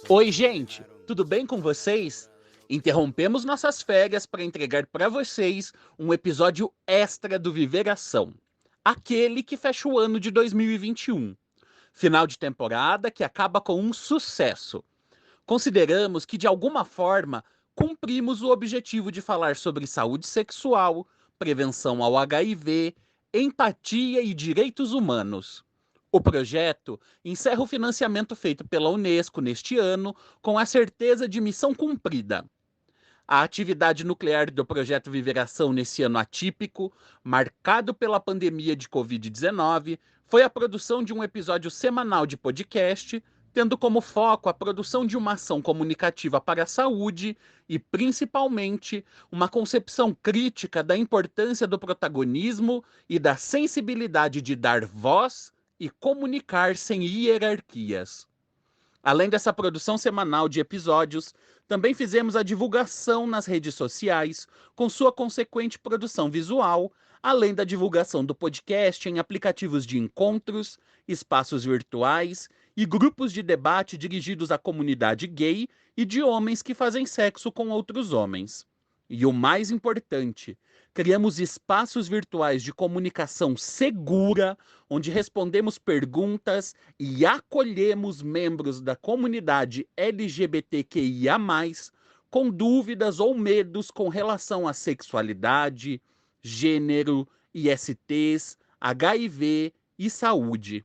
Oi, gente, tudo bem com vocês? Interrompemos nossas férias para entregar para vocês um episódio extra do Viver Ação, aquele que fecha o ano de 2021. Final de temporada que acaba com um sucesso. Consideramos que, de alguma forma, cumprimos o objetivo de falar sobre saúde sexual, prevenção ao HIV, empatia e direitos humanos. O projeto encerra o financiamento feito pela Unesco neste ano com a certeza de missão cumprida. A atividade nuclear do projeto Viveração nesse ano atípico, marcado pela pandemia de Covid-19, foi a produção de um episódio semanal de podcast, tendo como foco a produção de uma ação comunicativa para a saúde e, principalmente, uma concepção crítica da importância do protagonismo e da sensibilidade de dar voz e comunicar sem hierarquias. Além dessa produção semanal de episódios, também fizemos a divulgação nas redes sociais, com sua consequente produção visual, além da divulgação do podcast em aplicativos de encontros, espaços virtuais e grupos de debate dirigidos à comunidade gay e de homens que fazem sexo com outros homens. E o mais importante, criamos espaços virtuais de comunicação segura, onde respondemos perguntas e acolhemos membros da comunidade LGBTQIA+, com dúvidas ou medos com relação à sexualidade, gênero, ISTs, HIV e saúde.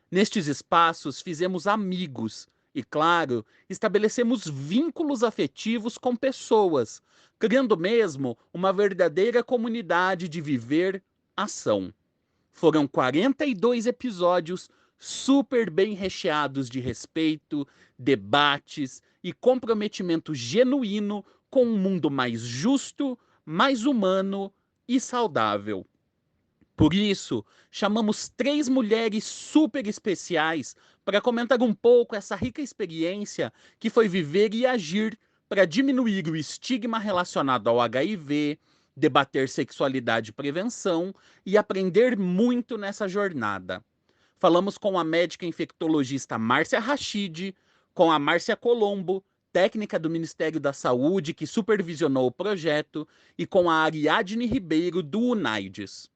Nestes espaços fizemos amigos e, claro, estabelecemos vínculos afetivos com pessoas, criando mesmo uma verdadeira comunidade de viver ação. Foram 42 episódios super bem recheados de respeito, debates e comprometimento genuíno com um mundo mais justo, mais humano e saudável. Por isso, chamamos 3 mulheres super especiais para comentar um pouco essa rica experiência que foi viver e agir para diminuir o estigma relacionado ao HIV, debater sexualidade e prevenção e aprender muito nessa jornada. Falamos com a médica infectologista Márcia Rachid, com a Márcia Colombo, técnica do Ministério da Saúde que supervisionou o projeto, e com a Ariadne Ribeiro, do UNAIDS.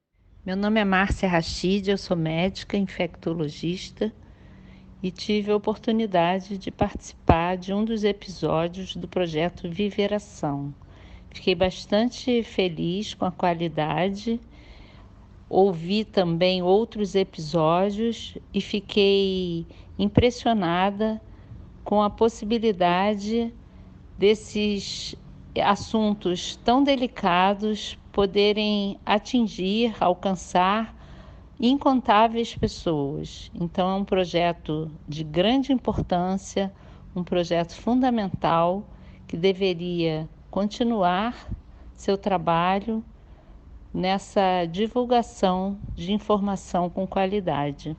Meu nome é Márcia Rachid, eu sou médica infectologista e tive a oportunidade de participar de um dos episódios do projeto Viveração. Fiquei bastante feliz com a qualidade, ouvi também outros episódios e fiquei impressionada com a possibilidade desses assuntos tão delicados poderem atingir, alcançar incontáveis pessoas. Então, é um projeto de grande importância, um projeto fundamental que deveria continuar seu trabalho nessa divulgação de informação com qualidade.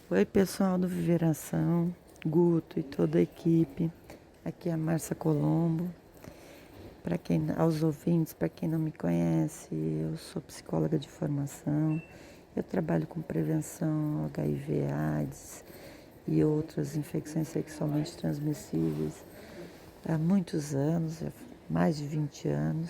Oi, pessoal do Viveração, Guto e toda a equipe. Aqui é a Márcia Colombo. Aos ouvintes, para quem não me conhece, eu sou psicóloga de formação. Eu trabalho com prevenção HIV, AIDS e outras infecções sexualmente transmissíveis há muitos anos, há mais de 20 anos,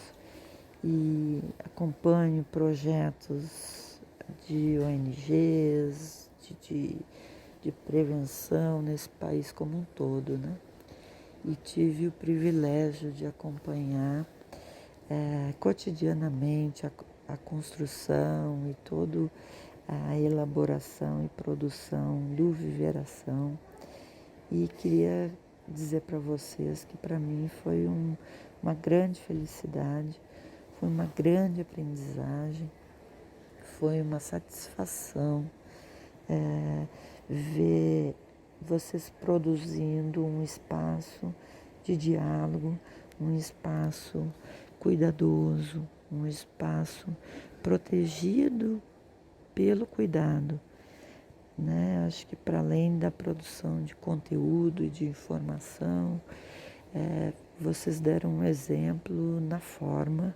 e acompanho projetos de ONGs, de prevenção nesse país como um todo, né? E tive o privilégio de acompanhar cotidianamente a construção e toda a elaboração e produção do Viveração. E queria dizer para vocês que para mim foi uma grande felicidade, foi uma grande aprendizagem, foi uma satisfação ver vocês produzindo um espaço de diálogo, um espaço cuidadoso, um espaço protegido pelo cuidado, né? Acho que para além da produção de conteúdo e de informação, vocês deram um exemplo na forma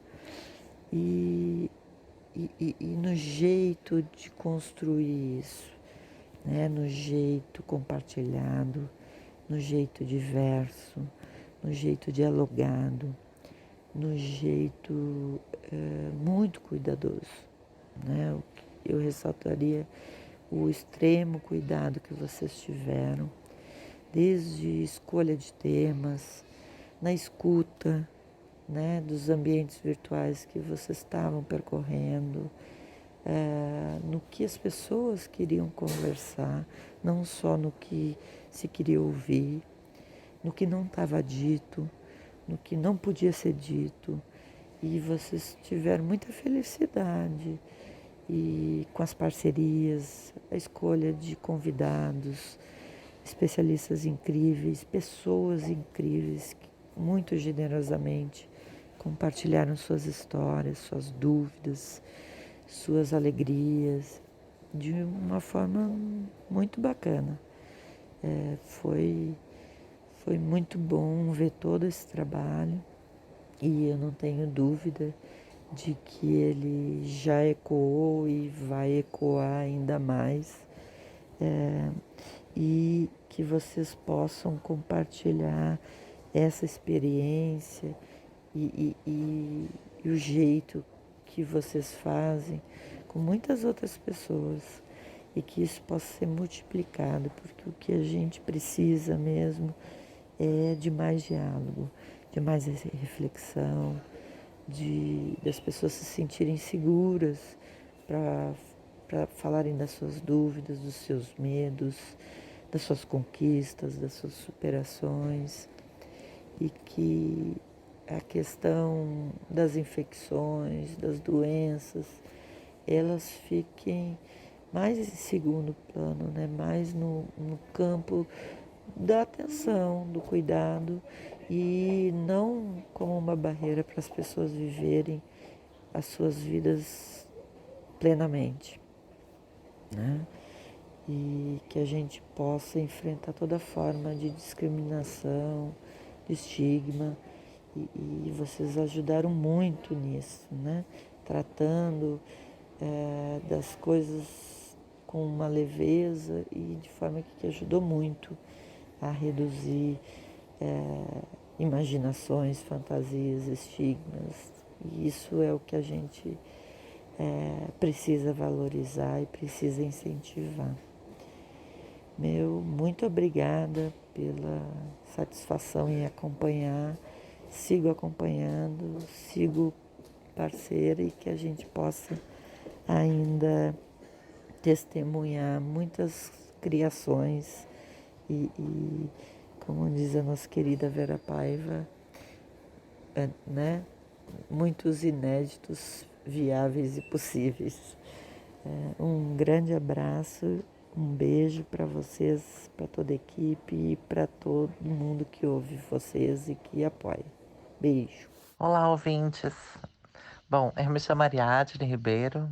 e no jeito de construir isso, né? No jeito compartilhado, no jeito diverso, no jeito dialogado, no jeito muito cuidadoso, né? Eu ressaltaria o extremo cuidado que vocês tiveram, desde escolha de temas, na escuta, né, dos ambientes virtuais que vocês estavam percorrendo, no que as pessoas queriam conversar, não só no que se queria ouvir, no que não estava dito, no que não podia ser dito. E vocês tiveram muita felicidade e com as parcerias, a escolha de convidados, especialistas incríveis, pessoas incríveis que muito generosamente compartilharam suas histórias, suas dúvidas, suas alegrias, de uma forma muito bacana. Foi muito bom ver todo esse trabalho e eu não tenho dúvida de que ele já ecoou e vai ecoar ainda mais, e que vocês possam compartilhar essa experiência e o jeito que vocês fazem com muitas outras pessoas e que isso possa ser multiplicado, porque o que a gente precisa mesmo é de mais diálogo, de mais reflexão, das pessoas se sentirem seguras para falarem das suas dúvidas, dos seus medos, das suas conquistas, das suas superações, e que a questão das infecções, das doenças, elas fiquem mais em segundo plano, né? Mais no campo da atenção, do cuidado, e não como uma barreira para as pessoas viverem as suas vidas plenamente, né? E que a gente possa enfrentar toda forma de discriminação, de estigma, e vocês ajudaram muito nisso, né? Tratando das coisas com uma leveza e de forma que ajudou muito a reduzir imaginações, fantasias, estigmas. E isso é o que a gente precisa valorizar e precisa incentivar. Muito obrigada pela satisfação em acompanhar. Sigo acompanhando, sigo parceira, e que a gente possa ainda testemunhar muitas criações e como diz a nossa querida Vera Paiva, né? Muitos inéditos, viáveis e possíveis. Um grande abraço, um beijo para vocês, para toda a equipe e para todo mundo que ouve vocês e que apoia. Beijo. Olá, ouvintes. Bom, eu me chamo Ariadne Ribeiro,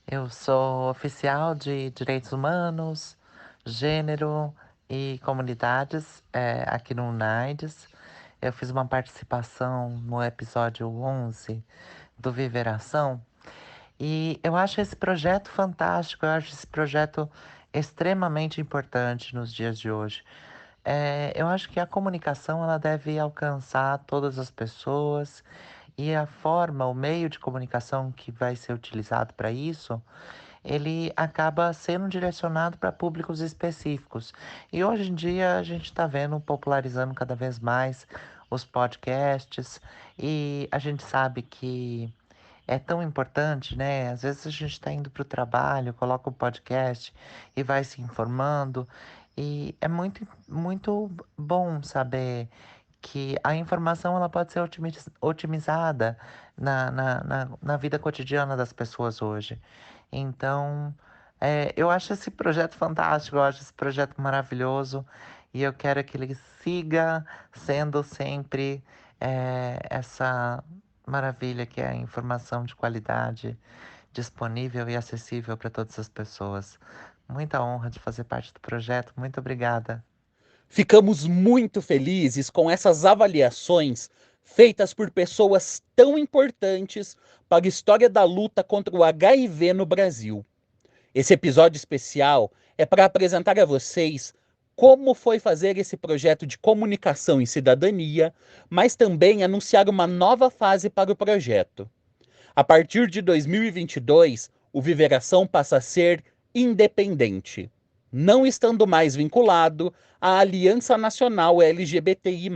eu sou oficial de Direitos Humanos, Gênero e Comunidades aqui no UNAIDS. Eu fiz uma participação no episódio 11 do Viveração e eu acho esse projeto fantástico, eu acho esse projeto extremamente importante nos dias de hoje. Eu acho que a comunicação ela deve alcançar todas as pessoas e a forma, o meio de comunicação que vai ser utilizado para isso, ele acaba sendo direcionado para públicos específicos. E hoje em dia a gente está vendo popularizando cada vez mais os podcasts e a gente sabe que é tão importante, né? Às vezes a gente está indo para o trabalho, coloca o podcast e vai se informando. E é muito, muito bom saber que a informação ela pode ser otimizada na vida cotidiana das pessoas hoje. Então, eu acho esse projeto fantástico, eu acho esse projeto maravilhoso e eu quero que ele siga sendo sempre essa maravilha que é a informação de qualidade disponível e acessível para todas as pessoas. Muita honra de fazer parte do projeto. Muito obrigada. Ficamos muito felizes com essas avaliações feitas por pessoas tão importantes para a história da luta contra o HIV no Brasil. Esse episódio especial é para apresentar a vocês como foi fazer esse projeto de comunicação e cidadania, mas também anunciar uma nova fase para o projeto. A partir de 2022, o Viveração passa a ser independente, não estando mais vinculado à Aliança Nacional LGBTI+.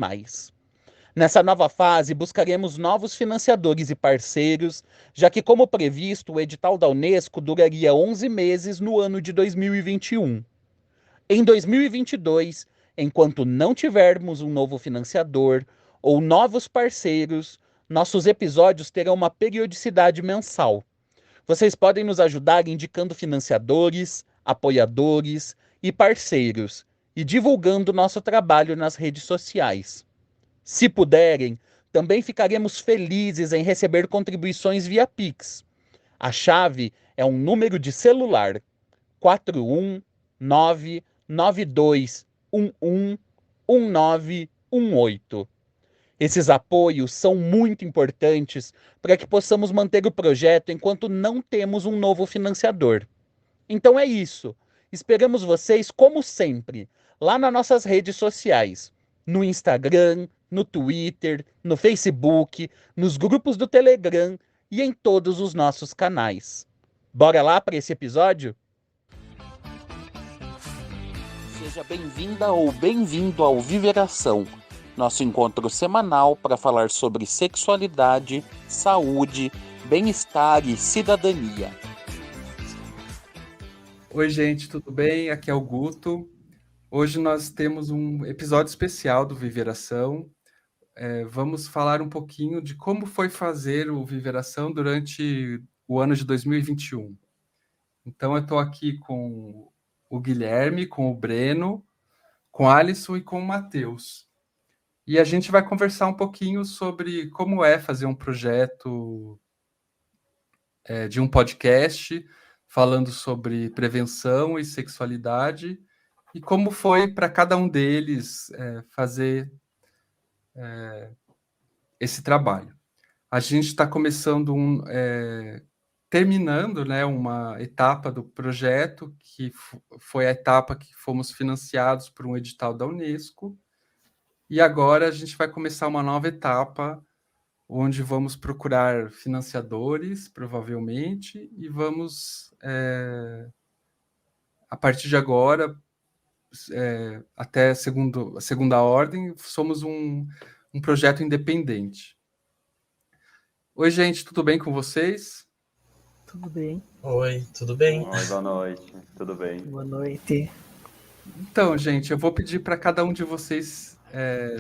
Nessa nova fase, buscaremos novos financiadores e parceiros, já que, como previsto, o edital da Unesco duraria 11 meses no ano de 2021. Em 2022, enquanto não tivermos um novo financiador ou novos parceiros, nossos episódios terão uma periodicidade mensal. Vocês podem nos ajudar indicando financiadores, apoiadores e parceiros e divulgando nosso trabalho nas redes sociais. Se puderem, também ficaremos felizes em receber contribuições via Pix. A chave é um número de celular 41992111918. Esses apoios são muito importantes para que possamos manter o projeto enquanto não temos um novo financiador. Então é isso. Esperamos vocês, como sempre, lá nas nossas redes sociais, no Instagram, no Twitter, no Facebook, nos grupos do Telegram e em todos os nossos canais. Bora lá para esse episódio? Seja bem-vinda ou bem-vindo ao Viveração, nosso encontro semanal para falar sobre sexualidade, saúde, bem-estar e cidadania. Oi, gente, tudo bem? Aqui é o Guto. Hoje nós temos um episódio especial do Viveração. Vamos falar um pouquinho de como foi fazer o Viveração durante o ano de 2021. Então, eu estou aqui com o Guilherme, com o Breno, com o Alisson e com o Matheus. E a gente vai conversar um pouquinho sobre como é fazer um projeto de um podcast falando sobre prevenção e sexualidade e como foi para cada um deles fazer esse trabalho. A gente está começando terminando, né, uma etapa do projeto, que foi a etapa que fomos financiados por um edital da Unesco, e agora a gente vai começar uma nova etapa, onde vamos procurar financiadores, provavelmente, e vamos, a partir de agora, até a segunda ordem, somos um projeto independente. Oi, gente, tudo bem com vocês? Tudo bem. Oi, tudo bem? Oi, boa noite, tudo bem? Boa noite. Então, gente, eu vou pedir para cada um de vocês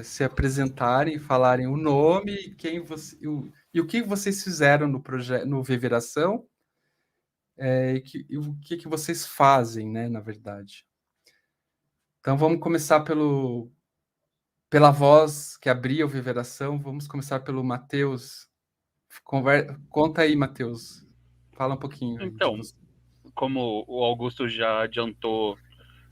se apresentarem, falarem o nome e o que vocês fizeram no Viveração e o que vocês fazem, né, na verdade. Então, vamos começar pela voz que abria o Viveração. Vamos começar pelo Matheus. Conta aí, Matheus. Fala um pouquinho. Então, como o Augusto já adiantou,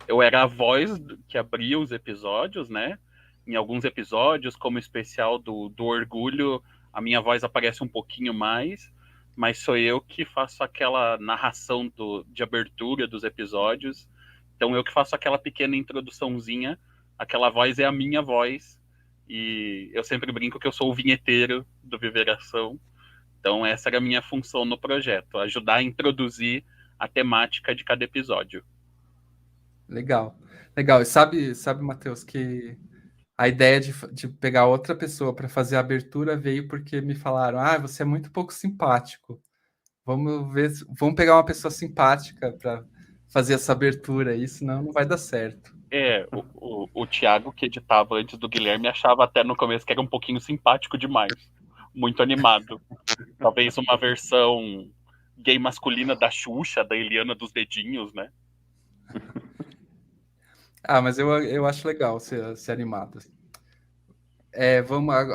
eu era a voz que abria os episódios, né? Em alguns episódios, como o especial do Orgulho, a minha voz aparece um pouquinho mais, mas sou eu que faço aquela narração de abertura dos episódios. Então, eu que faço aquela pequena introduçãozinha, aquela voz é a minha voz, e eu sempre brinco que eu sou o vinheteiro do Viveração. Então, essa era a minha função no projeto, ajudar a introduzir a temática de cada episódio. Legal, legal. E sabe, Matheus, que a ideia de pegar outra pessoa para fazer a abertura veio porque me falaram: você é muito pouco simpático. Vamos pegar uma pessoa simpática para fazer essa abertura aí, senão não vai dar certo. O Thiago, que editava antes do Guilherme, achava até no começo que era um pouquinho simpático demais. Muito animado. Talvez uma versão gay masculina da Xuxa, da Eliana dos Dedinhos, né? Mas eu acho legal ser animado.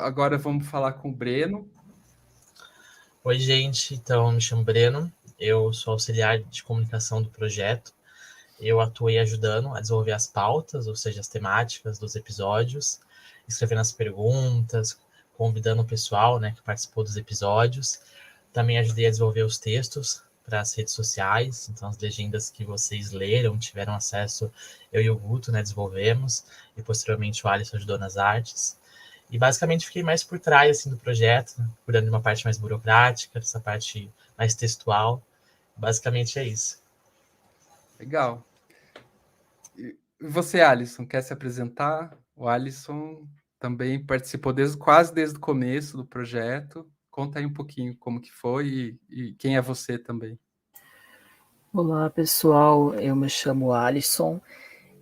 Agora vamos falar com o Breno. Oi, gente. Então, eu me chamo Breno. Eu sou auxiliar de comunicação do projeto. Eu atuei ajudando a desenvolver as pautas, ou seja, as temáticas dos episódios, escrevendo as perguntas, convidando o pessoal, né, que participou dos episódios. Também ajudei a desenvolver os textos para as redes sociais. Então, as legendas que vocês leram, tiveram acesso, eu e o Guto, né, desenvolvemos, e posteriormente o Alisson ajudou nas artes. E basicamente fiquei mais por trás assim, do projeto, né, cuidando de uma parte mais burocrática, dessa parte mais textual. Basicamente é isso. Legal. E você, Alisson, quer se apresentar? O Alisson também participou quase desde o começo do projeto. Conta aí um pouquinho como que foi e quem é você também. Olá, pessoal. Eu me chamo Alisson.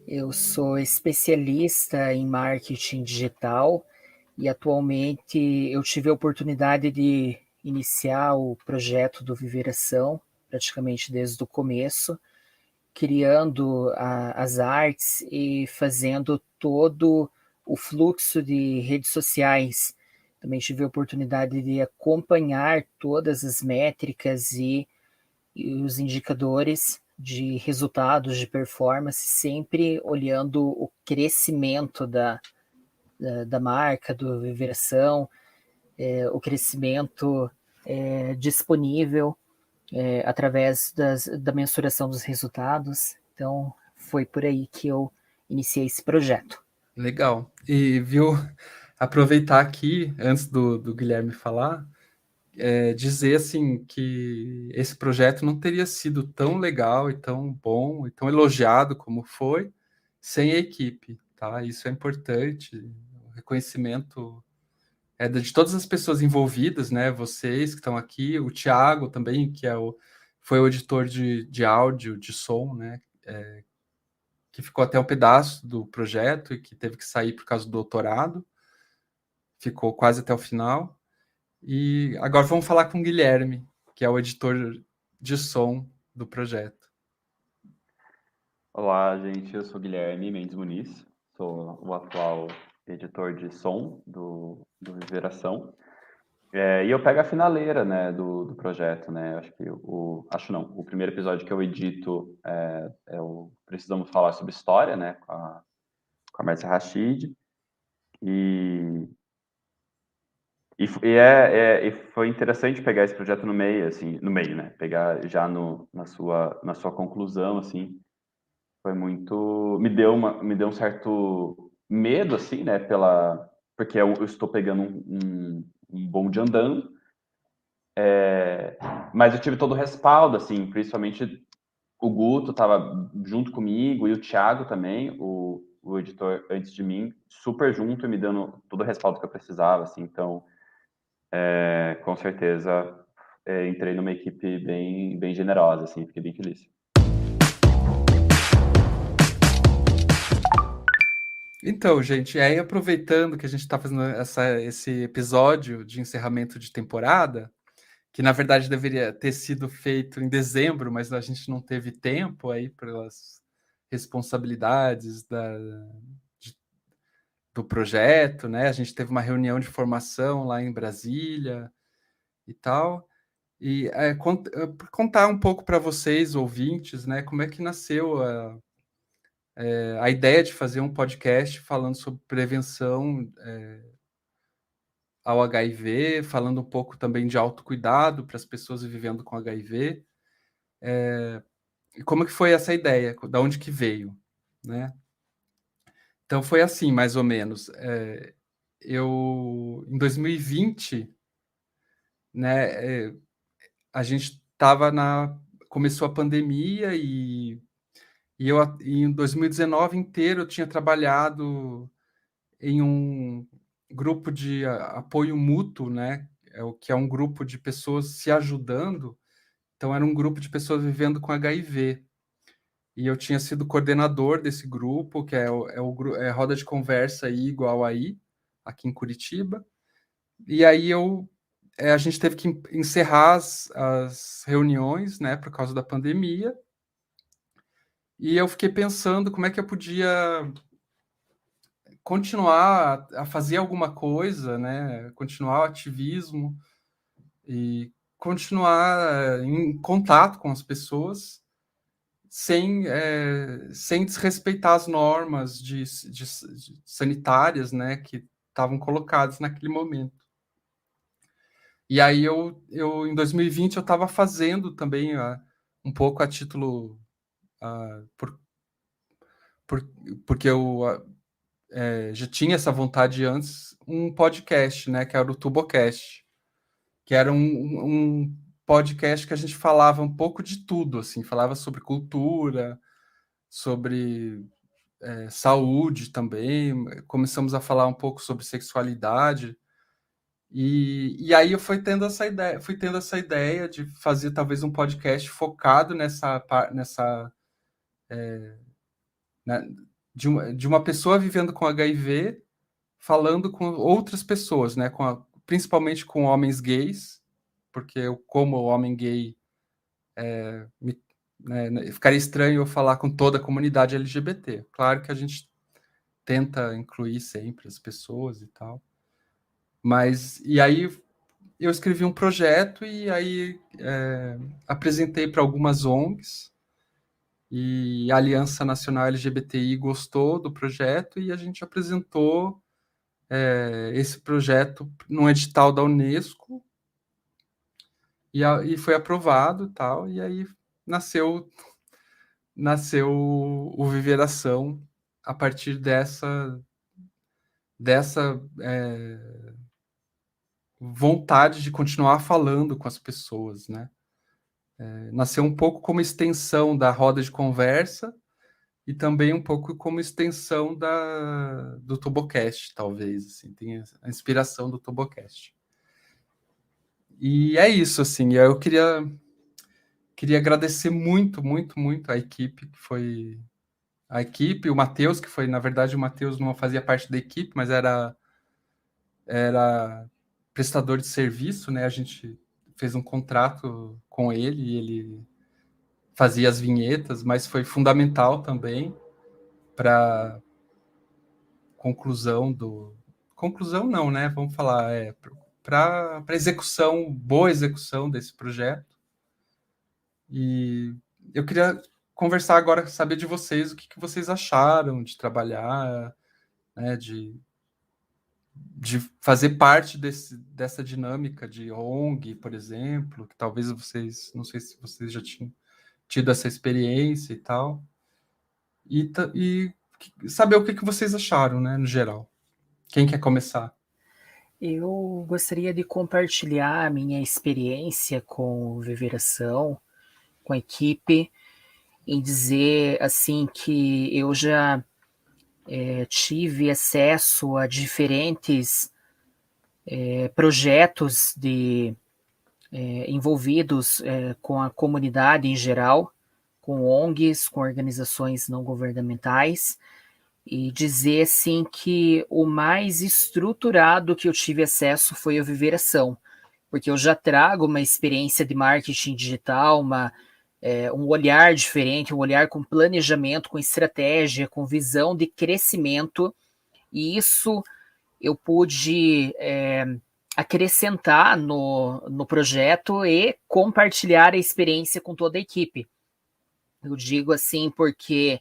Eu sou especialista em marketing digital e atualmente eu tive a oportunidade de iniciar o projeto do Viveração, praticamente desde o começo, criando as artes e fazendo todo o fluxo de redes sociais. Também tive a oportunidade de acompanhar todas as métricas e os indicadores de resultados de performance, sempre olhando o crescimento da marca, do Viveração, o crescimento disponível através da mensuração dos resultados. Então, foi por aí que eu iniciei esse projeto. Legal. E viu, aproveitar aqui, antes do Guilherme falar, dizer assim que esse projeto não teria sido tão legal e tão bom e tão elogiado como foi sem a equipe, tá? Isso é importante. O reconhecimento é de todas as pessoas envolvidas, né? Vocês que estão aqui, o Thiago também, que foi o editor de áudio, de som, né? Que ficou até um pedaço do projeto e que teve que sair por causa do doutorado. Ficou quase até o final. E agora vamos falar com o Guilherme, que é o editor de som do projeto. Olá, gente. Eu sou Guilherme Mendes Muniz, sou o atual editor de som do Viveração. E eu pego a finaleira, né, do projeto, né? Acho que o primeiro episódio que eu edito é o Precisamos Falar sobre História, né, com a Márcia Rachid. E foi interessante pegar esse projeto no meio, assim, né? Pegar já na sua conclusão, assim, foi muito, me deu um certo medo, assim, né? Porque eu estou pegando um bonde andando, mas eu tive todo o respaldo, assim, principalmente o Guto estava junto comigo e o Thiago também, o editor antes de mim, super junto e me dando todo o respaldo que eu precisava, assim, então com certeza entrei numa equipe bem, bem generosa, assim, fiquei bem feliz. Então, gente, aí aproveitando que a gente está fazendo esse episódio de encerramento de temporada, que na verdade deveria ter sido feito em dezembro, mas a gente não teve tempo aí pelas responsabilidades do projeto, né? A gente teve uma reunião de formação lá em Brasília e tal. E contar um pouco para vocês, ouvintes, né, como é que nasceu a ideia de fazer um podcast falando sobre prevenção ao HIV, falando um pouco também de autocuidado para as pessoas vivendo com HIV. E como que foi essa ideia? Da onde que veio, né? Então foi assim, mais ou menos. Em 2020, né, a gente começou a pandemia e em 2019 inteiro eu tinha trabalhado em um grupo de apoio mútuo, né? Que é um grupo de pessoas se ajudando. Então era um grupo de pessoas vivendo com HIV. E eu tinha sido coordenador desse grupo, que é a Roda de Conversa aí, igual aí, aqui em Curitiba. E aí a gente teve que encerrar as reuniões, né, por causa da pandemia. E eu fiquei pensando como é que eu podia continuar a fazer alguma coisa, né, continuar o ativismo e continuar em contato com as pessoas sem desrespeitar as normas de sanitárias, né, que estavam colocadas naquele momento. E aí eu em 2020 eu estava fazendo também um pouco a título por, porque eu já tinha essa vontade antes, um podcast, né, que era o Tubocast, que era um podcast que a gente falava um pouco de tudo, assim, falava sobre cultura, sobre saúde também, começamos a falar um pouco sobre sexualidade, e aí eu fui tendo essa ideia de fazer talvez um podcast focado né, de uma pessoa vivendo com HIV, falando com outras pessoas, né, principalmente com homens gays, porque eu, como homem gay, ficaria estranho eu falar com toda a comunidade LGBT. Claro que a gente tenta incluir sempre as pessoas e tal. Mas, e aí eu escrevi um projeto e aí apresentei para algumas ONGs e a Aliança Nacional LGBTI gostou do projeto e a gente apresentou esse projeto num edital da Unesco e foi aprovado tal, e aí nasceu o Viveração a partir dessa vontade de continuar falando com as pessoas, né? Nasceu um pouco como extensão da roda de conversa e também um pouco como extensão do Tobocast, talvez, assim, tem a inspiração do Tobocast. E é isso, assim, eu queria agradecer muito, muito, muito a equipe, o Matheus, que foi, na verdade, o Matheus não fazia parte da equipe, mas era prestador de serviço, né? A gente fez um contrato com ele e ele fazia as vinhetas, mas foi fundamental também para conclusão não, né? Vamos falar para boa execução desse projeto. E eu queria conversar agora, saber de vocês o que vocês acharam de trabalhar, né? De fazer parte dessa dinâmica de ONG, por exemplo, que talvez vocês, não sei se vocês já tinham tido essa experiência e tal, e saber o que vocês acharam, né, no geral. Quem quer começar? Eu gostaria de compartilhar a minha experiência com o Viveração, com a equipe, em dizer assim que eu já tive acesso a diferentes projetos envolvidos com a comunidade em geral, com ONGs, com organizações não governamentais, e dizer assim que o mais estruturado que eu tive acesso foi o Viveração, porque eu já trago uma experiência de marketing digital, um olhar diferente, um olhar com planejamento, com estratégia, com visão de crescimento, e isso eu pude acrescentar no projeto e compartilhar a experiência com toda a equipe. Eu digo assim porque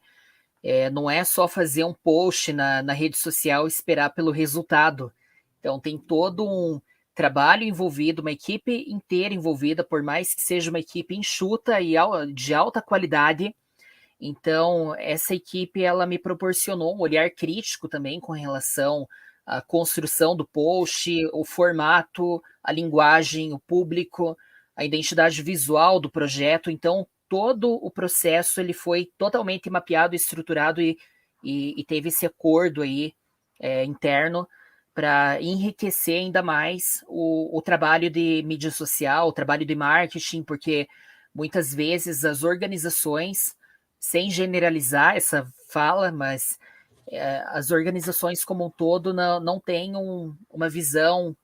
não é só fazer um post na rede social e esperar pelo resultado. Então tem todo um trabalho envolvido, uma equipe inteira envolvida, por mais que seja uma equipe enxuta e de alta qualidade. Então essa equipe ela me proporcionou um olhar crítico também com relação à construção do post, o formato, a linguagem, o público, a identidade visual do projeto. Então todo o processo ele foi totalmente mapeado, estruturado e teve esse acordo aí interno para enriquecer ainda mais o trabalho de mídia social, o trabalho de marketing, porque muitas vezes as organizações, sem generalizar essa fala, mas as organizações como um todo não têm uma visão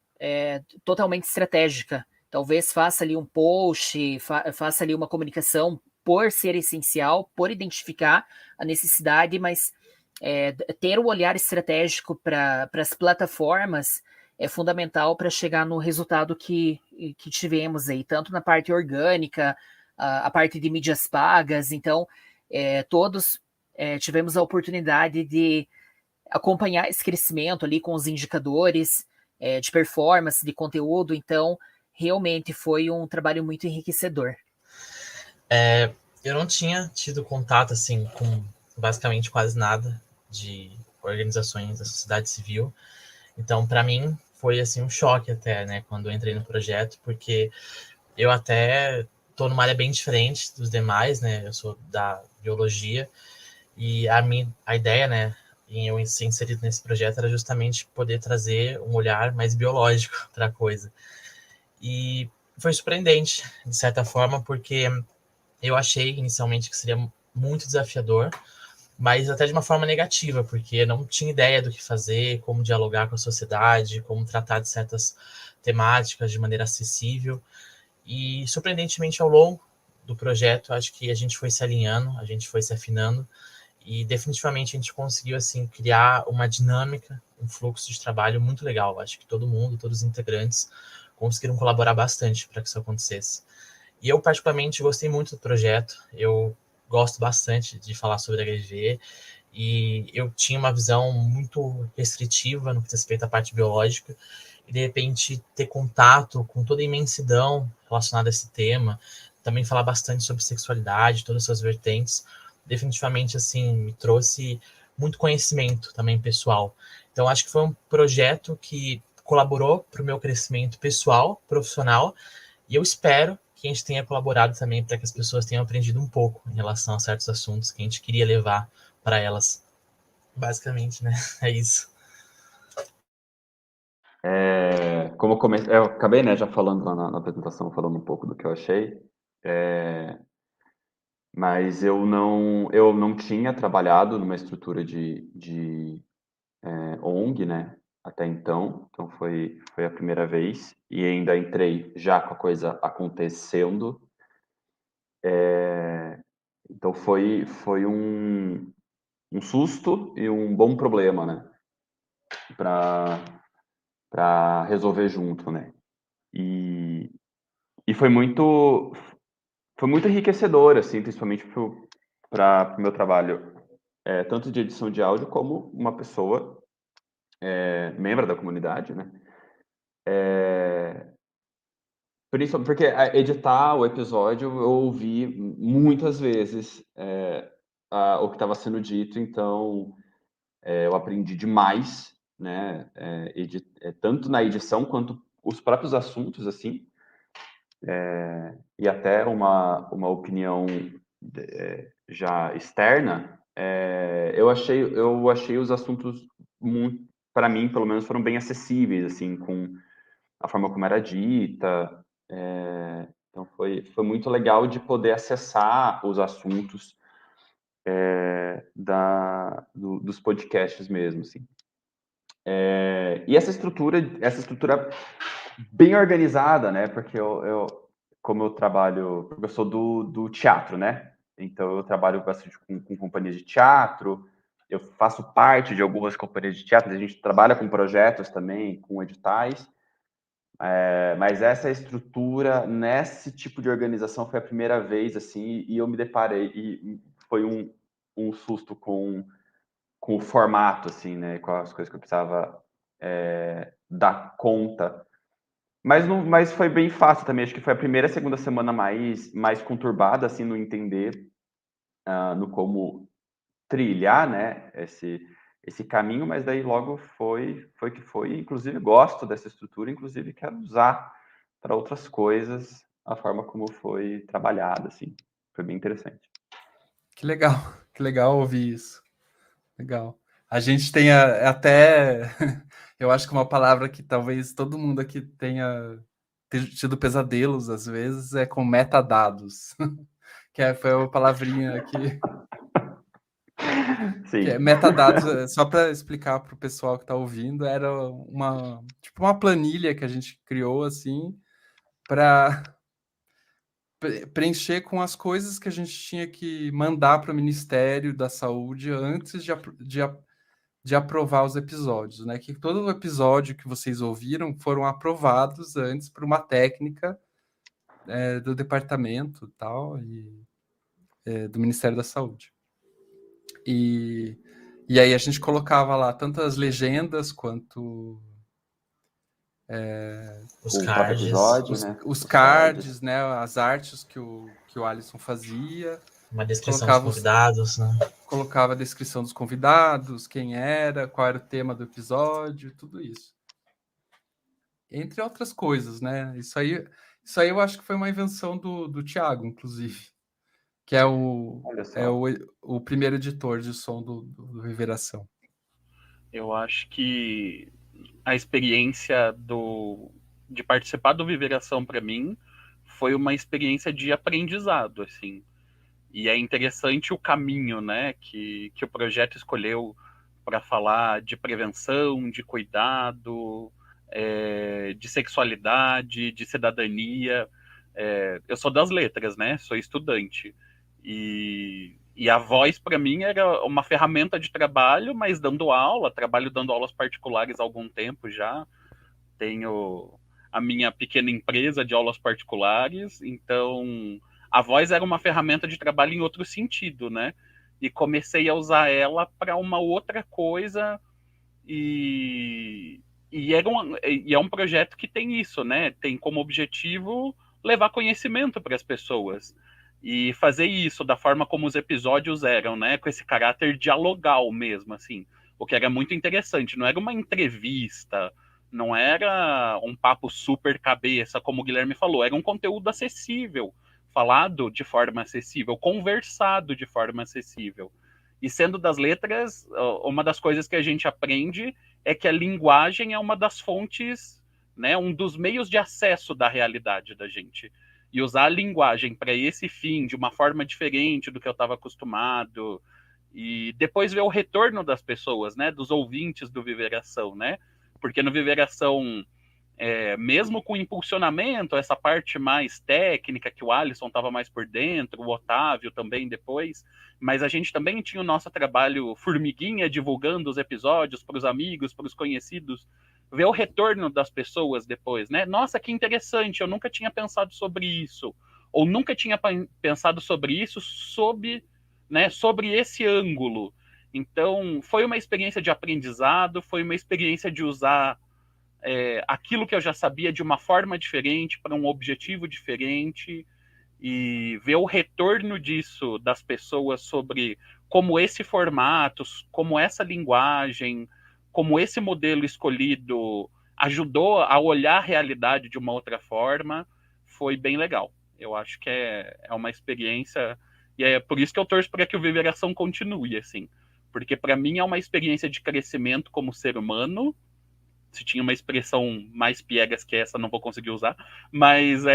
totalmente estratégica. Talvez faça ali um post, faça ali uma comunicação por ser essencial, por identificar a necessidade, mas ter o olhar estratégico para as plataformas é fundamental para chegar no resultado que tivemos aí, tanto na parte orgânica, a parte de mídias pagas. Então, todos tivemos a oportunidade de acompanhar esse crescimento ali com os indicadores de performance, de conteúdo. Então, realmente foi um trabalho muito enriquecedor. Eu não tinha tido contato assim com basicamente quase nada de organizações da sociedade civil. Então, para mim, foi assim um choque até, né, quando eu entrei no projeto, porque eu até estou numa área bem diferente dos demais, né? Eu sou da biologia e a ideia, né, em eu ser inserido nesse projeto era justamente poder trazer um olhar mais biológico para a coisa. E foi surpreendente, de certa forma, porque eu achei inicialmente que seria muito desafiador, mas até de uma forma negativa, porque eu não tinha ideia do que fazer, como dialogar com a sociedade, como tratar de certas temáticas de maneira acessível. E, surpreendentemente, ao longo do projeto, acho que a gente foi se alinhando, a gente foi se afinando, e definitivamente a gente conseguiu assim criar uma dinâmica, um fluxo de trabalho muito legal. Acho que todo mundo, todos os integrantes conseguiram colaborar bastante para que isso acontecesse. E eu, particularmente, gostei muito do projeto. Eu gosto bastante de falar sobre HIV e eu tinha uma visão muito restritiva no que diz respeito à parte biológica e, de repente, ter contato com toda a imensidão relacionada a esse tema, também falar bastante sobre sexualidade, todas as suas vertentes, definitivamente, assim, me trouxe muito conhecimento também pessoal. Então, acho que foi um projeto que colaborou para o meu crescimento pessoal, profissional, e eu espero que a gente tenha colaborado também para que as pessoas tenham aprendido um pouco em relação a certos assuntos que a gente queria levar para elas. Basicamente, né? É isso. Como eu acabei, né, já falando lá na apresentação, falando um pouco do que eu achei, mas eu não tinha trabalhado numa estrutura de ONG, né, até então foi a primeira vez, e ainda entrei já com a coisa acontecendo, então foi um susto e um bom problema, né, para resolver junto, né, e foi muito enriquecedor, assim, principalmente para o meu trabalho, tanto de edição de áudio como uma pessoa membro da comunidade, né? Principalmente porque editar o episódio eu ouvi muitas vezes o que estava sendo dito, então eu aprendi demais, né? Tanto na edição quanto os próprios assuntos, assim, e até uma opinião já externa, eu achei os assuntos muito, para mim, pelo menos, foram bem acessíveis, assim, com a forma como era dita. Então foi muito legal de poder acessar os assuntos dos podcasts mesmo, assim. E essa estrutura bem organizada, né? Porque como eu trabalho, porque eu sou do teatro, né? Então eu trabalho bastante com companhias de teatro, eu faço parte de algumas companhias de teatro, a gente trabalha com projetos também, com editais, mas essa estrutura, nesse tipo de organização, foi a primeira vez, assim, e eu me deparei, e foi um susto com o formato, assim, né? Com as coisas que eu precisava dar conta. Mas foi bem fácil também. Acho que foi a primeira e segunda semana mais conturbada, assim, no entender, no como trilhar, né, esse caminho, mas daí logo foi que foi. Inclusive, gosto dessa estrutura, inclusive quero usar para outras coisas a forma como foi trabalhada, assim. Foi bem interessante. Que legal ouvir isso. Legal. A gente tem até, eu acho que uma palavra que talvez todo mundo aqui tenha tido pesadelos às vezes é com metadados, foi uma palavrinha que Sim. metadados, só para explicar para o pessoal que está ouvindo, era tipo uma planilha que a gente criou assim para preencher com as coisas que a gente tinha que mandar para o Ministério da Saúde antes de aprovar os episódios, né? Que todo episódio que vocês ouviram foram aprovados antes por uma técnica do departamento tal, e do Ministério da Saúde. E aí a gente colocava lá tanto as legendas quanto Os O próprio cards. episódio, né? Os cards, né? As artes que o Alisson fazia. Uma descrição dos convidados, né? Colocava a descrição dos convidados, quem era, qual era o tema do episódio, tudo isso. Entre outras coisas, né? Isso aí eu acho que foi uma invenção do Thiago, inclusive, que é o primeiro editor de som do Reveração. Eu acho que a experiência de participar do Viveração, para mim, foi uma experiência de aprendizado, assim. E é interessante o caminho, né, que o projeto escolheu para falar de prevenção, de cuidado, de sexualidade, de cidadania. Eu sou das letras, né? Sou estudante. E a voz, para mim, era uma ferramenta de trabalho, mas dando aula, trabalho dando aulas particulares há algum tempo já. Tenho a minha pequena empresa de aulas particulares, então a voz era uma ferramenta de trabalho em outro sentido, né? E comecei a usar ela para uma outra coisa e é um projeto que tem isso, né? Tem como objetivo levar conhecimento para as pessoas e fazer isso da forma como os episódios eram, né? Com esse caráter dialogal mesmo, assim. O que era muito interessante. Não era uma entrevista, não era um papo super cabeça, como o Guilherme falou. Era um conteúdo acessível, falado de forma acessível, conversado de forma acessível. E sendo das letras, uma das coisas que a gente aprende é que a linguagem é uma das fontes, né, um dos meios de acesso da realidade da gente. E usar a linguagem para esse fim, de uma forma diferente do que eu estava acostumado, e depois ver o retorno das pessoas, né, dos ouvintes do Viveração, né? Porque no Viveração, mesmo com impulsionamento, essa parte mais técnica, que o Alisson estava mais por dentro, o Otávio também depois, mas a gente também tinha o nosso trabalho formiguinha, divulgando os episódios para os amigos, para os conhecidos, ver o retorno das pessoas depois, né? Nossa, que interessante, eu nunca tinha pensado sobre isso, ou nunca tinha pensado sobre isso sobre esse ângulo. Então, foi uma experiência de aprendizado, foi uma experiência de usar aquilo que eu já sabia de uma forma diferente, para um objetivo diferente, e ver o retorno disso das pessoas sobre como esse formato, como essa linguagem, como esse modelo escolhido ajudou a olhar a realidade de uma outra forma, foi bem legal. Eu acho que é uma experiência, e é por isso que eu torço para que o Viveração continue, assim, porque para mim é uma experiência de crescimento como ser humano. Se tinha uma expressão mais piegas que essa, não vou conseguir usar, mas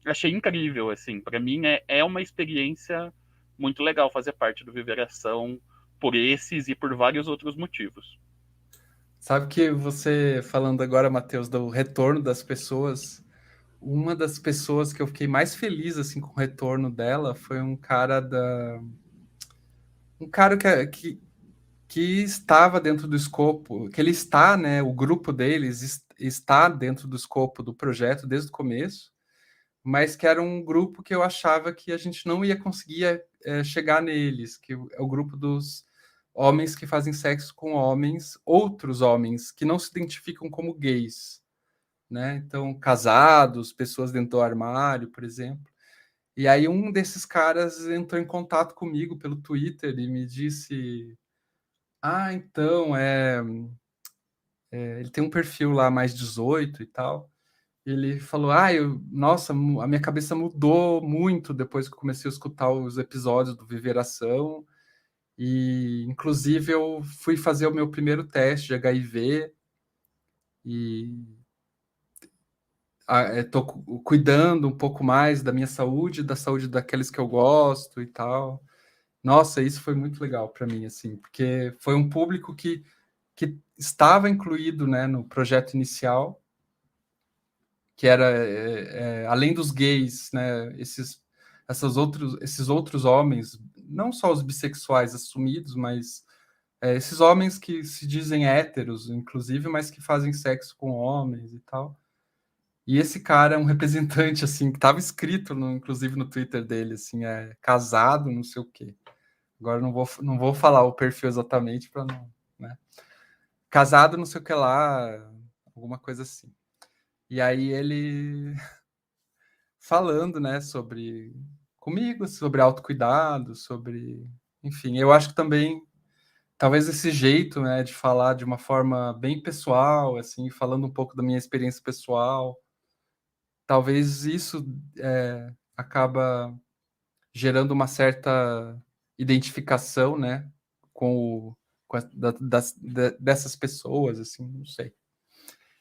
achei incrível, assim, para mim é uma experiência muito legal fazer parte do Viveração por esses e por vários outros motivos. Sabe que você, falando agora, Matheus, do retorno das pessoas, uma das pessoas que eu fiquei mais feliz, assim, com o retorno dela foi um cara que estava dentro do escopo, que ele está, né, o grupo deles está dentro do escopo do projeto desde o começo, mas que era um grupo que eu achava que a gente não ia conseguir chegar neles, que é o grupo dos homens que fazem sexo com homens, outros homens que não se identificam como gays, né? Então, casados, pessoas dentro do armário, por exemplo. E aí um desses caras entrou em contato comigo pelo Twitter e me disse: então, ele tem um perfil lá mais 18 e tal. Ele falou: nossa, a minha cabeça mudou muito depois que eu comecei a escutar os episódios do Viveração. E, inclusive, eu fui fazer o meu primeiro teste de HIV e estou cuidando um pouco mais da minha saúde, da saúde daqueles que eu gosto e tal. Nossa, isso foi muito legal para mim, assim, porque foi um público que estava incluído, né, no projeto inicial, que era, além dos gays, né, esses outros homens, não só os bissexuais assumidos, mas esses homens que se dizem héteros, inclusive, mas que fazem sexo com homens e tal. E esse cara é um representante, assim, que estava escrito, inclusive, no Twitter dele, assim, casado, não sei o quê. Agora não vou falar o perfil exatamente para não, né? Casado, não sei o que lá, alguma coisa assim. E aí ele falando, né, comigo, sobre autocuidado, enfim, eu acho que também, talvez esse jeito, né, de falar de uma forma bem pessoal, assim, falando um pouco da minha experiência pessoal, talvez isso acaba gerando uma certa identificação, né, dessas pessoas, assim, não sei.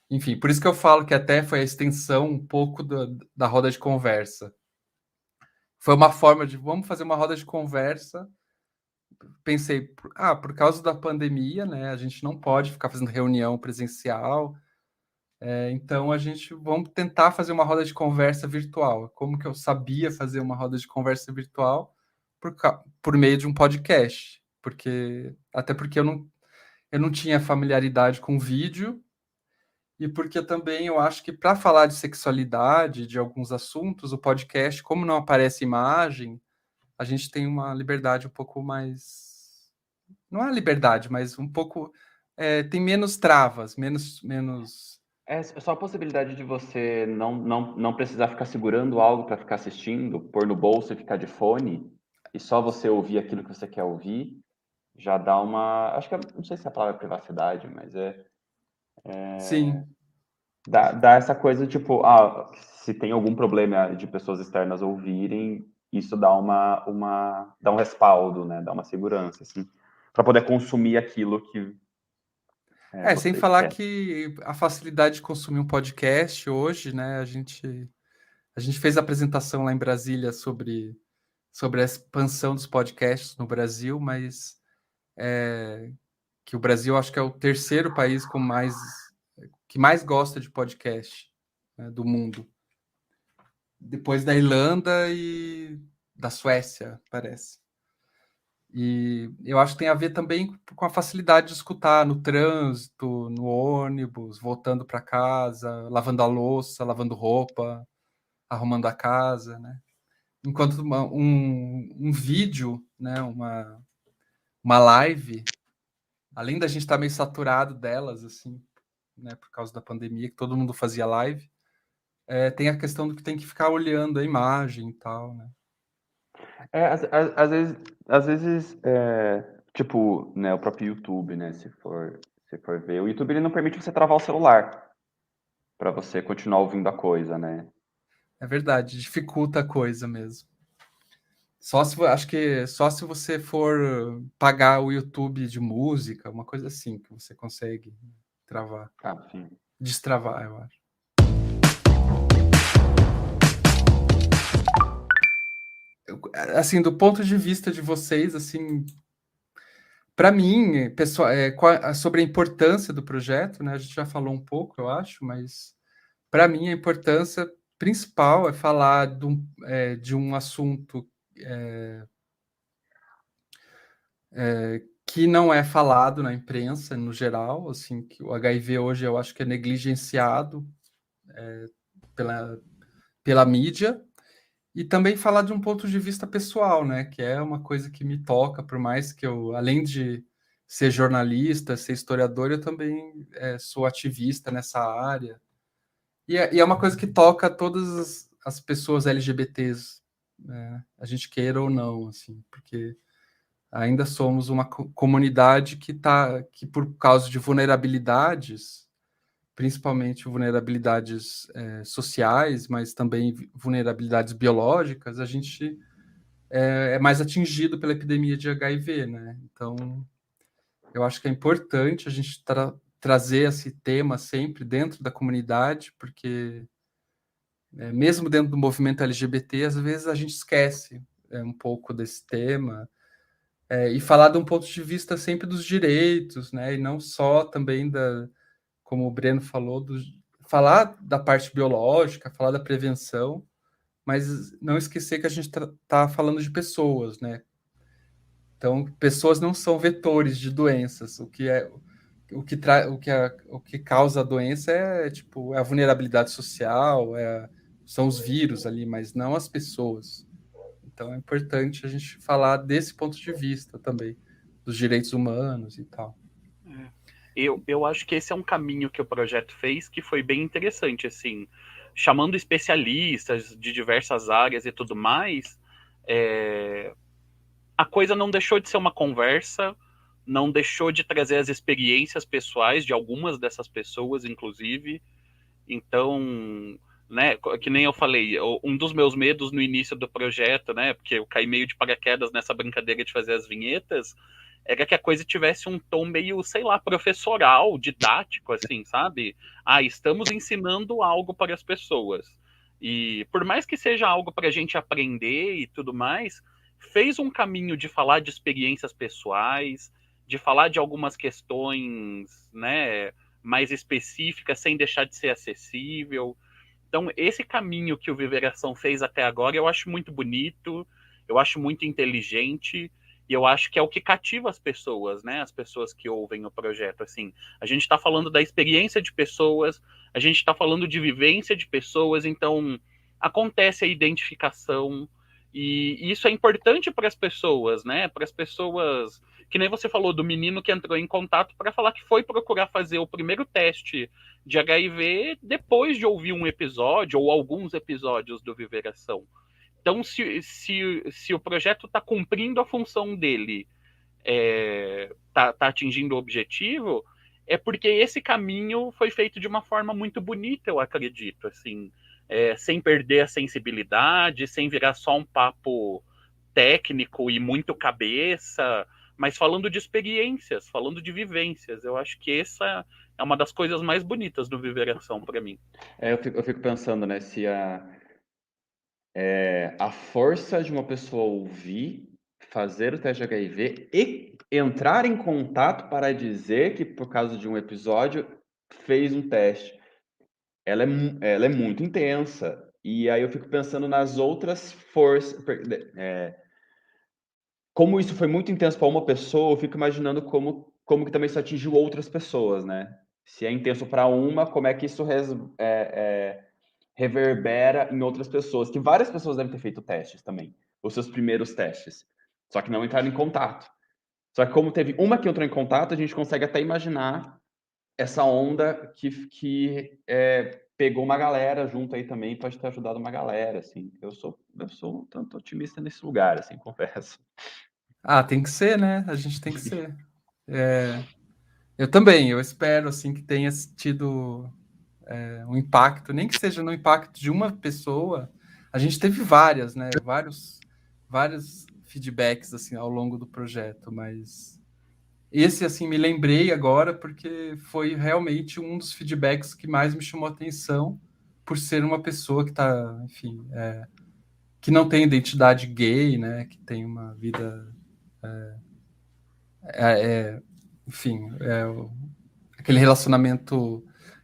Enfim, por isso que eu falo que até foi a extensão um pouco da roda de conversa. Foi uma forma de, vamos fazer uma roda de conversa. Pensei, por causa da pandemia, né, a gente não pode ficar fazendo reunião presencial, então vamos tentar fazer uma roda de conversa virtual. Como que eu sabia fazer uma roda de conversa virtual? Por meio de um podcast, até porque eu não tinha familiaridade com vídeo, e porque também eu acho que para falar de sexualidade, de alguns assuntos, o podcast, como não aparece imagem, a gente tem uma liberdade um pouco mais. Não é liberdade, mas um pouco. Tem menos travas, menos. É só a possibilidade de você não precisar ficar segurando algo para ficar assistindo, pôr no bolso e ficar de fone, e só você ouvir aquilo que você quer ouvir, já dá uma. Acho que não sei se a palavra é privacidade, mas Sim, dá essa coisa tipo, se tem algum problema de pessoas externas ouvirem, isso dá dá um respaldo, né? Dá uma segurança, assim, para poder consumir aquilo que sem você falar quer. que a facilidade de consumir um podcast hoje, né? A gente fez a apresentação lá em Brasília sobre a expansão dos podcasts no Brasil, mas que o Brasil acho que é o terceiro país que mais gosta de podcast, né, do mundo. Depois da Irlanda e da Suécia, parece. E eu acho que tem a ver também com a facilidade de escutar no trânsito, no ônibus, voltando para casa, lavando a louça, lavando roupa, arrumando a casa, né? Enquanto um vídeo, né, uma live, além da gente estar meio saturado delas, assim, né, por causa da pandemia, que todo mundo fazia live, tem a questão do que tem que ficar olhando a imagem e tal, né? Às vezes, tipo, né, o próprio YouTube, né, se for ver, o YouTube ele não permite você travar o celular para você continuar ouvindo a coisa, né? É verdade, dificulta a coisa mesmo. Acho que só se você for pagar o YouTube de música, uma coisa assim, que você consegue travar, Sim. destravar, eu acho. Assim, do ponto de vista de vocês, assim, para mim, pessoal, sobre a importância do projeto, né? A gente já falou um pouco, eu acho, mas para mim a importância principal é falar de um assunto que não é falado na imprensa no geral, assim, que o HIV hoje eu acho que é negligenciado pela mídia, e também falar de um ponto de vista pessoal, né, que é uma coisa que me toca, por mais que eu, além de ser jornalista, ser historiador, eu também sou ativista nessa área, e é uma coisa que toca todas as pessoas LGBTs, né, a gente queira ou não, assim, porque ainda somos uma comunidade que por causa de vulnerabilidades, principalmente vulnerabilidades sociais, mas também vulnerabilidades biológicas, a gente é mais atingido pela epidemia de HIV, né? Então, eu acho que é importante a gente trazer esse tema sempre dentro da comunidade, porque mesmo dentro do movimento LGBT, às vezes a gente esquece um pouco desse tema, e falar de um ponto de vista sempre dos direitos, né? E não só também como o Breno falou, falar da parte biológica, falar da prevenção, mas não esquecer que a gente está falando de pessoas, né? Então, pessoas não são vetores de doenças. O que causa a doença tipo a vulnerabilidade social, são os vírus ali, mas não as pessoas. Então é importante a gente falar desse ponto de vista também, dos direitos humanos e tal. eu acho que esse é um caminho que o projeto fez que foi bem interessante, assim, chamando especialistas de diversas áreas e tudo mais, a coisa não deixou de ser uma conversa, não deixou de trazer as experiências pessoais de algumas dessas pessoas, inclusive. Então, né, que nem eu falei, um dos meus medos no início do projeto, né, porque eu caí meio de paraquedas nessa brincadeira de fazer as vinhetas, era que a coisa tivesse um tom meio, sei lá, professoral, didático, assim, sabe? Ah, estamos ensinando algo para as pessoas. E por mais que seja algo para a gente aprender e tudo mais, fez um caminho de falar de experiências pessoais, de falar de algumas questões, né, mais específicas, sem deixar de ser acessível. Então, esse caminho que o Viveração fez até agora, eu acho muito bonito, eu acho muito inteligente, e eu acho que é o que cativa as pessoas, né? As pessoas que ouvem o projeto, assim. A gente está falando da experiência de pessoas, a gente está falando de vivência de pessoas, então acontece a identificação, e isso é importante para as pessoas, né? Para as pessoas, que nem você falou do menino que entrou em contato para falar que foi procurar fazer o primeiro teste de HIV depois de ouvir um episódio ou alguns episódios do Viveração. Então, se o projeto está cumprindo a função dele, tá atingindo o objetivo, é porque esse caminho foi feito de uma forma muito bonita, eu acredito, assim, sem perder a sensibilidade, sem virar só um papo técnico e muito cabeça, mas falando de experiências, falando de vivências. Eu acho que essa é uma das coisas mais bonitas do Viveração para mim. Eu fico pensando, né, se a força de uma pessoa ouvir, fazer o teste de HIV e entrar em contato para dizer que, por causa de um episódio, fez um teste. Ela é muito intensa. E aí eu fico pensando nas outras forças. Como isso foi muito intenso para uma pessoa, eu fico imaginando como que também isso atingiu outras pessoas, né? Se é intenso para uma, como é que isso reverbera em outras pessoas? Que várias pessoas devem ter feito testes também, os seus primeiros testes, só que não entraram em contato. Só que como teve uma que entrou em contato, a gente consegue até imaginar essa onda que pegou uma galera junto aí também, pode ter ajudado uma galera, assim. Eu sou um tanto otimista nesse lugar, assim, confesso. Ah, tem que ser, né? A gente tem que ser. Eu também, eu espero, assim, que tenha tido um impacto, nem que seja no impacto de uma pessoa. A gente teve várias, né? Vários feedbacks, assim, ao longo do projeto, mas esse, assim, me lembrei agora porque foi realmente um dos feedbacks que mais me chamou a atenção por ser uma pessoa que tá, enfim, que não tem identidade gay, né? Que tem uma vida... enfim, aquele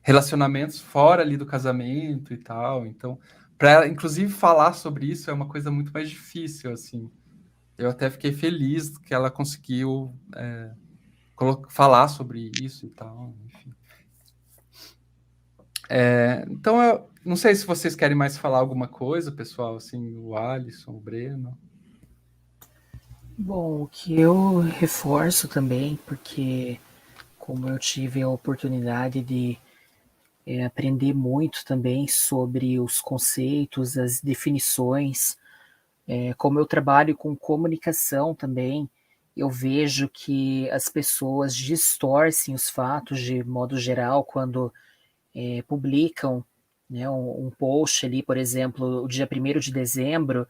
relacionamentos fora ali do casamento e tal. Então, para ela, inclusive, falar sobre isso é uma coisa muito mais difícil, assim. Eu até fiquei feliz que ela conseguiu falar sobre isso e tal, enfim. Então, eu não sei se vocês querem mais falar alguma coisa, pessoal, assim, o Alisson, o Breno. Bom, o que eu reforço também, porque como eu tive a oportunidade de aprender muito também sobre os conceitos, as definições, como eu trabalho com comunicação também, eu vejo que as pessoas distorcem os fatos de modo geral quando publicam, né, um post ali, por exemplo, o dia 1º de dezembro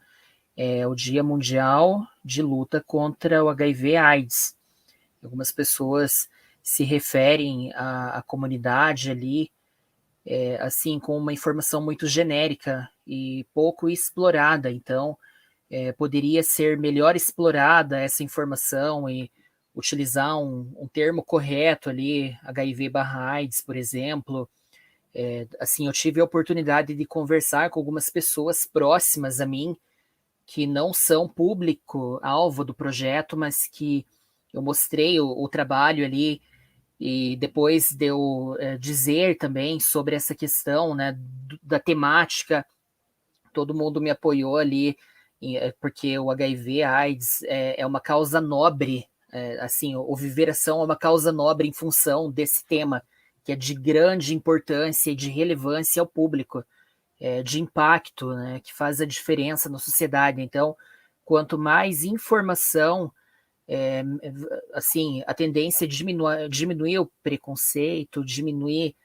é o Dia Mundial de Luta contra o HIV/AIDS. Algumas pessoas se referem à comunidade ali, assim, com uma informação muito genérica e pouco explorada. Então, poderia ser melhor explorada essa informação e utilizar um termo correto ali, HIV/AIDS, por exemplo. Assim, eu tive a oportunidade de conversar com algumas pessoas próximas a mim, que não são público-alvo do projeto, mas que eu mostrei o trabalho ali, e depois de eu dizer também sobre essa questão, né, da temática, todo mundo me apoiou ali, porque o HIV/AIDS é uma causa nobre assim, o Viveração é uma causa nobre em função desse tema, que é de grande importância e de relevância ao público, de impacto, né, que faz a diferença na sociedade. Então, quanto mais informação, assim, a tendência é diminuir o preconceito, diminuir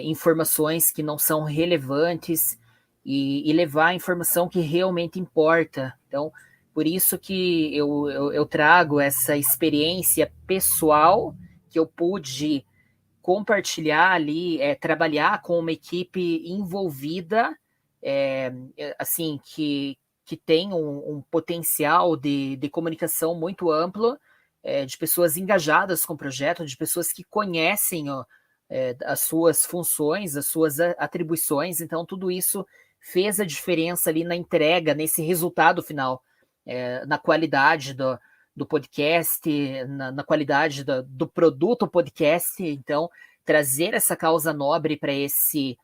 informações que não são relevantes e levar a informação que realmente importa. Então, por isso que eu trago essa experiência pessoal que eu pude compartilhar ali, trabalhar com uma equipe envolvida, assim, que tem um potencial de comunicação muito amplo, de pessoas engajadas com o projeto, de pessoas que conhecem as suas funções, as suas atribuições. Então, tudo isso fez a diferença ali na entrega, nesse resultado final, na qualidade do podcast, na qualidade do produto podcast. Então, trazer essa causa nobre para esse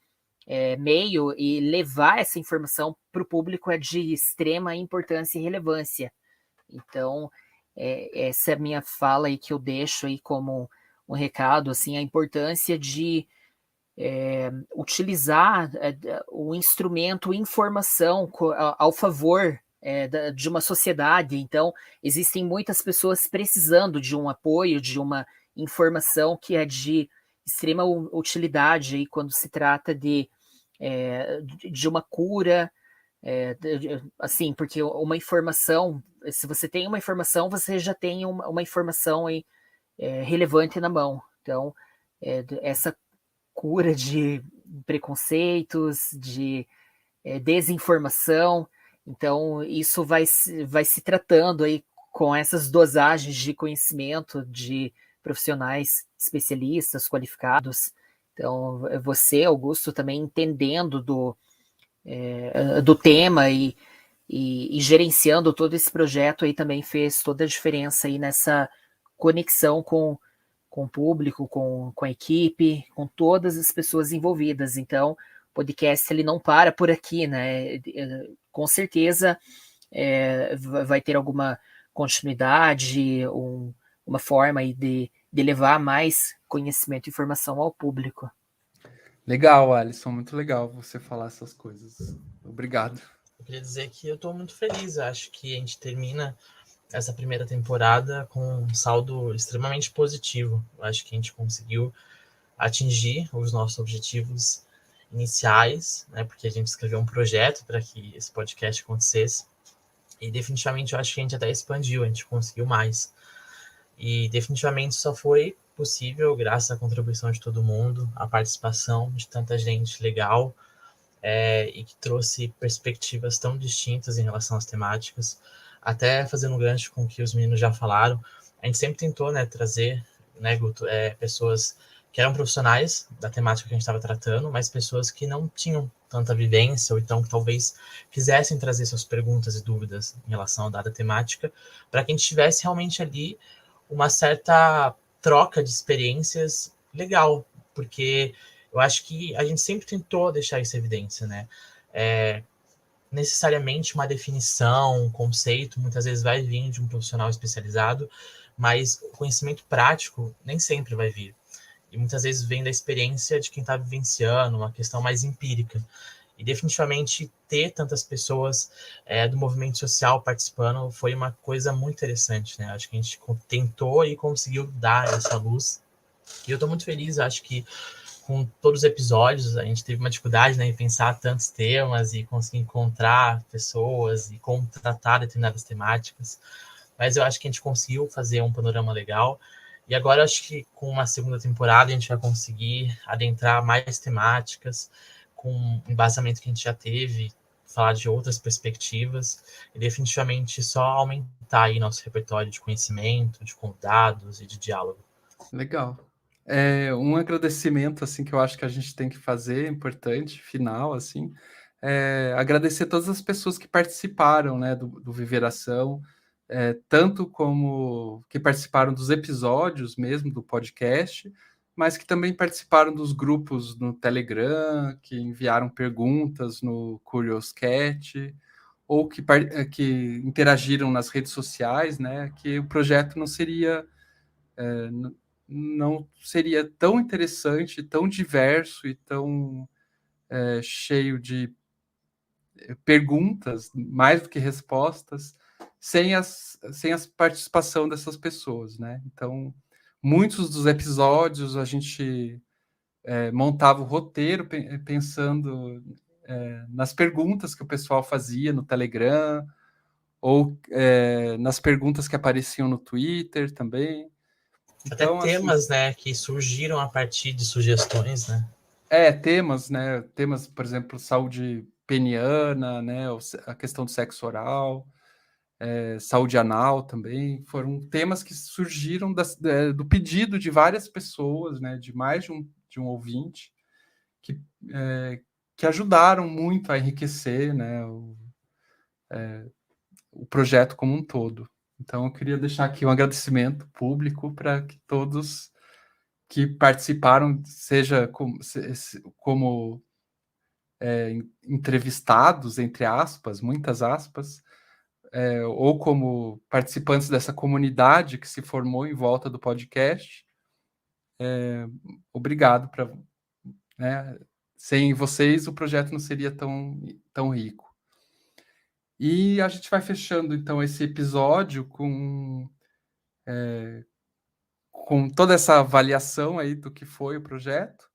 meio e levar essa informação para o público é de extrema importância e relevância. Então, essa é a minha fala aí que eu deixo aí como um recado, assim, a importância de utilizar o instrumento informação ao favor de uma sociedade. Então, existem muitas pessoas precisando de um apoio, de uma informação que é de extrema utilidade aí quando se trata de uma cura, assim, porque uma informação, se você tem uma informação, você já tem uma informação aí, relevante na mão. Então, essa cura de preconceitos, de desinformação. Então, isso vai se tratando aí com essas dosagens de conhecimento de profissionais especialistas, qualificados. Então, você, Augusto, também entendendo do tema e gerenciando todo esse projeto aí também fez toda a diferença aí nessa conexão com o público, com a equipe, com todas as pessoas envolvidas. Então, o podcast ele não para por aqui, né? Com certeza vai ter alguma continuidade, uma forma aí de levar mais conhecimento e informação ao público. Legal, Alisson, muito legal você falar essas coisas. Obrigado. Eu queria dizer que eu estou muito feliz. Acho que a gente termina essa primeira temporada com um saldo extremamente positivo. Eu acho que a gente conseguiu atingir os nossos objetivos iniciais, né? Porque a gente escreveu um projeto para que esse podcast acontecesse. E definitivamente eu acho que a gente até expandiu, a gente conseguiu mais. E definitivamente só foi possível graças à contribuição de todo mundo, a participação de tanta gente legal, e que trouxe perspectivas tão distintas em relação às temáticas. Até fazendo um gancho com o que os meninos já falaram, a gente sempre tentou, né, trazer, né, Guto, pessoas que eram profissionais da temática que a gente estava tratando, mas pessoas que não tinham tanta vivência, ou então que talvez quisessem trazer suas perguntas e dúvidas em relação à dada temática, para que a gente tivesse realmente ali uma certa troca de experiências legal, porque eu acho que a gente sempre tentou deixar isso em evidência, né? Necessariamente uma definição, um conceito, muitas vezes vai vir de um profissional especializado, mas o conhecimento prático nem sempre vai vir. E muitas vezes vem da experiência de quem está vivenciando, uma questão mais empírica. E definitivamente ter tantas pessoas do movimento social participando foi uma coisa muito interessante, né? Acho que a gente tentou e conseguiu dar essa luz. E eu estou muito feliz, acho que com todos os episódios, a gente teve uma dificuldade, né, em pensar tantos temas e conseguir encontrar pessoas e como tratar determinadas temáticas. Mas eu acho que a gente conseguiu fazer um panorama legal. E agora acho que com uma segunda temporada a gente vai conseguir adentrar mais temáticas, com o embasamento que a gente já teve, falar de outras perspectivas e definitivamente só aumentar aí nosso repertório de conhecimento, de convidados e de diálogo. Legal. Um agradecimento, assim, que eu acho que a gente tem que fazer, importante, final, assim, agradecer todas as pessoas que participaram, né, do Viveração, tanto como que participaram dos episódios mesmo do podcast, mas que também participaram dos grupos no Telegram, que enviaram perguntas no Curious Cat, ou que interagiram nas redes sociais, né, que o projeto não seria tão interessante, tão diverso e tão cheio de perguntas, mais do que respostas, sem a participação dessas pessoas, né? Então, muitos dos episódios a gente montava o roteiro pensando nas perguntas que o pessoal fazia no Telegram, ou nas perguntas que apareciam no Twitter também. Então, até temas, assim, né, que surgiram a partir de sugestões, né? Temas, né? Temas, por exemplo, saúde peniana, né? A questão do sexo oral, saúde anal também. Foram temas que surgiram do pedido de várias pessoas, né? De mais de um ouvinte, que ajudaram muito a enriquecer, né? O projeto como um todo. Então, eu queria deixar aqui um agradecimento público para que todos que participaram, seja como entrevistados, entre aspas, muitas aspas, ou como participantes dessa comunidade que se formou em volta do podcast. Obrigado. Né, sem vocês, o projeto não seria tão rico. E a gente vai fechando, então, esse episódio com toda essa avaliação aí do que foi o projeto,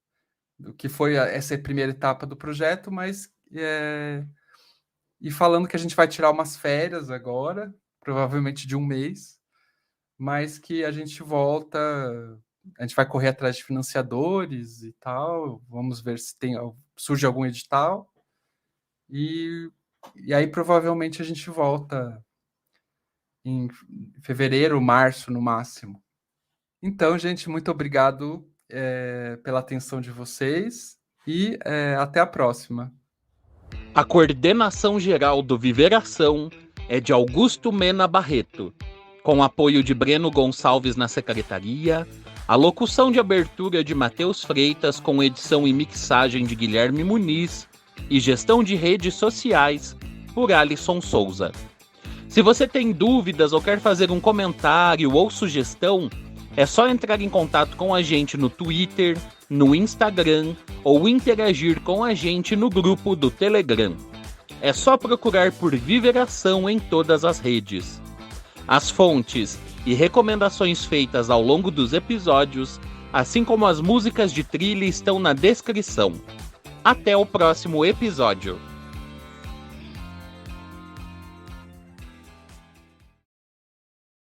do que foi essa primeira etapa do projeto, mas e falando que a gente vai tirar umas férias agora, provavelmente de 1 mês, mas que a gente volta, a gente vai correr atrás de financiadores e tal, vamos ver se surge algum edital, e aí provavelmente a gente volta em fevereiro, março no máximo. Então, gente, muito obrigado pela atenção de vocês e até a próxima. A coordenação geral do Viveração é de Augusto Mena Barreto, com apoio de Breno Gonçalves na secretaria, a locução de abertura de Matheus Freitas, com edição e mixagem de Guilherme Muniz e gestão de redes sociais por Alisson Souza. Se você tem dúvidas ou quer fazer um comentário ou sugestão, é só entrar em contato com a gente no Twitter, no Instagram ou interagir com a gente no grupo do Telegram. É só procurar por Viveração em todas as redes. As fontes e recomendações feitas ao longo dos episódios, assim como as músicas de trilha, estão na descrição. Até o próximo episódio!